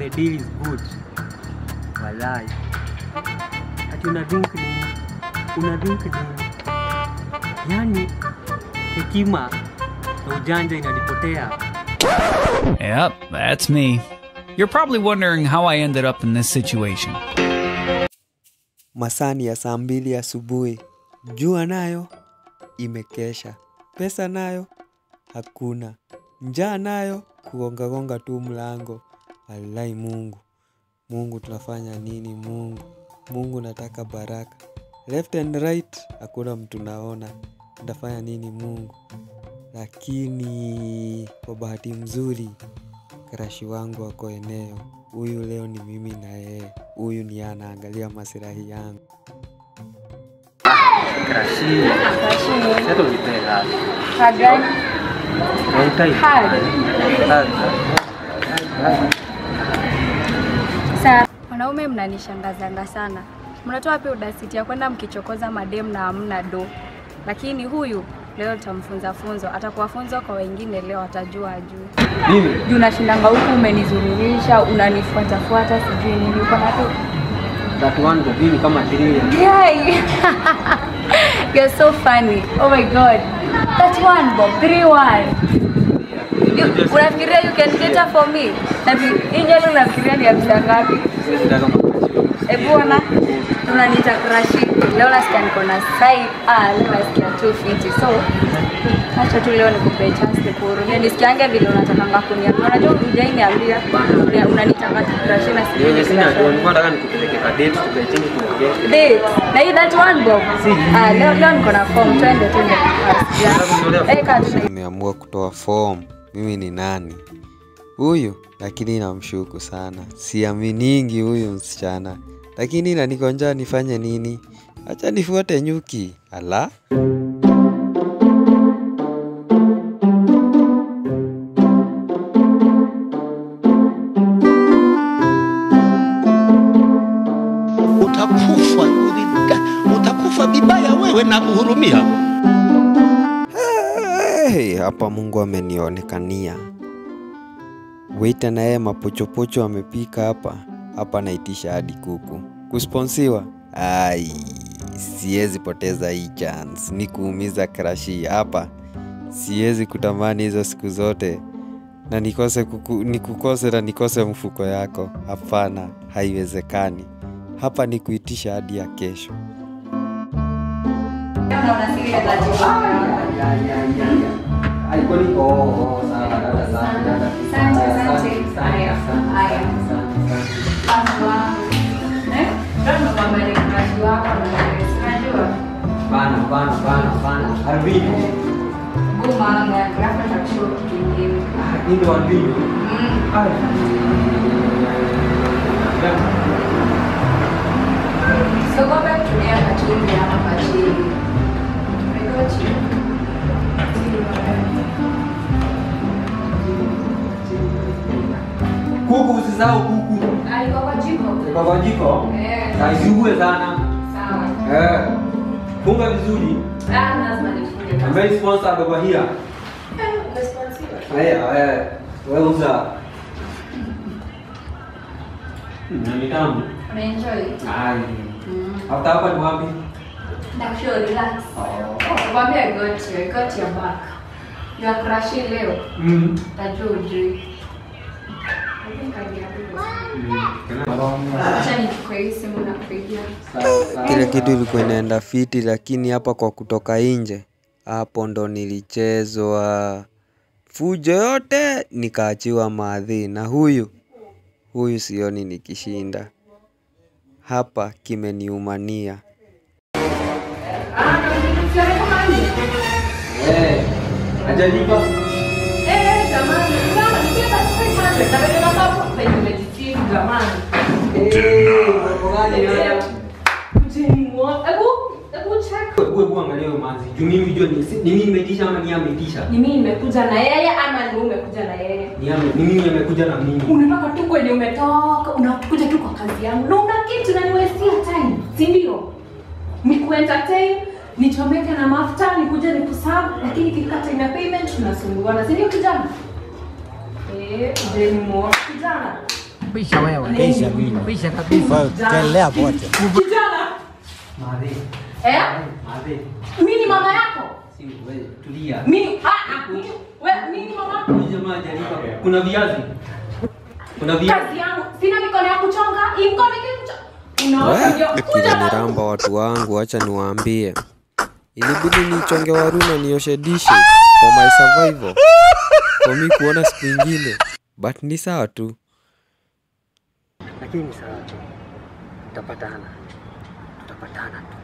the deal is good. Walai. Ati una drink nini? Una drink nini? Yani hekima na ujanja inanipotea. Yep, that's me. You're probably wondering how I ended up in this situation. Masani ya saa 2 asubuhi. Jua nayo imekesha. Pesa nayo hakuna. Njaa nayo kugonga tu mlango. Wallahi Mungu. Mungu tunafanya nini Mungu? Mungu nataka baraka. Left and right hakuna mtu naona. Nitafanya nini Mungu? Lakini kwa bahati mzuri crush wangu wako eneo. Huyu leo ni mimi na yeye. Huyu ni anaangalia maslahi yangu. Crush. Sasa ulipenda. Hagani. Sasa wanaume mnanishangaza sana. Mnatoa wapi audacity ya kwenda mkichokoza madem na hamna do? Lakini huyu leo tutamfunza funzo. Atakuwa funzo kwa wengine leo atajua ajue. Mimi Juu unashindanga huku umenizururisha, unanifuata sijui nini uko na tu. that one go mimi kama tiria. Yay! You're so funny. Oh my god. That one Bob 3-1. Unafikiria you can cater for me? Na injali unafikiria ni abisa ngapi? Ebu ona tunaniita crush. Leo nasikia niko na sai leo nasikia 250. So acha tu leo nikupe chance nikuhurumia. Nisikiange vile unatakanga kuniambia. Unajua hujaniambia unanitaka crush na sijui. Sina tu nataka nikupeleke kwa date tukachini tuongee. Date. Na hii that one Bob. Leo niko na form twende tu. Nimeamua kutoa form. Mimi ni nani? Huyu, lakini namshuku sana. Siaminingi huyu msichana. Lakini na niko njaa nifanye nini? Acha nifuate nyuki. Ala. Utakufa vibaya wewe na kuhurumia. Hey, hapa Mungu amenionekania. Waiter na yeye mapochopocho amepika hapa. Hapa naitisha hadi kuku. Kusponsiwa? Ai, siwezi poteza hii chance. Ni kuumiza crush hapa. Siwezi kutamani hizo siku zote. Na nikose mfuko yako. Hapana, haiwezekani. Hapa ni kuitisha hadi ya kesho. Bana. Albino. Gumanga, grafa tachuo kingine. Ndio albino. So go back to there actually hapa chini. Kuku usisahau kuku. Alikuwa kwa jiko. Kwa kwa jiko? Kaizigue sana. Sawa. Funga vizuri. Lazima nifunge. Ambaye sponsor baba hia. Responsible. Wewe uza. Ni tamu. Unaenjoy? Hata hapa ni wapi? Sure, relax. Wambia I got your back. You are crushing leo. Tajua ujui. I think I'll be happy with you. Acha nichukue hii simu na kupigia. Kila kitu ilikuwa inaenda fiti, lakini hapa kwa kutoka nje, hapo ndo nilichezwa fujo yote nikaachiwa maadhi. Na huyu sioni nikishinda. Hapa kimeniumania. Ajalipa. Jamani. Sana, nikiwa basi 500. Na wewe unataka kufanya medicine jamani. Ngani wewe? Kujinwa. Ebu check. Wewe angalia manzi. Juu mimi jua ni mimi nimeitisha ama ni ameitisha? Ni mimi nimekuja na yeye ama ni umekuja na yeye? Ni mimi nimekuja na mimi. Unataka tu kwenye umetoka, unakuja tu kwa kazi yangu. Na una kitu na niwestia time, si ndio? Nikuentertain, nichomeke na mafuta, nikuje nikuserve, lakini kikata ina payment tunasumbuana. Si ndio kijana? Then more kijana. Pisha wewe. Pisha mimi. Pisha kabisa. Kelea pote. Kijana. Madhe. Madhe. Mimi ni mama yako. Si wewe tulia. Mimi mimi ni mama yako. Jamaa jaribu. Kuna viazi. Kazi yangu. Sina mikono ya kuchonga. Hii mkono Akili ni ramba watu wangu, acha niwaambie. Ilibidi nichonge Waruna nioshe dishes for my survival. Kwa mimi kuona siku nyingine. But ni sawa tu. Lakini sawa tu. Tutapatana tu.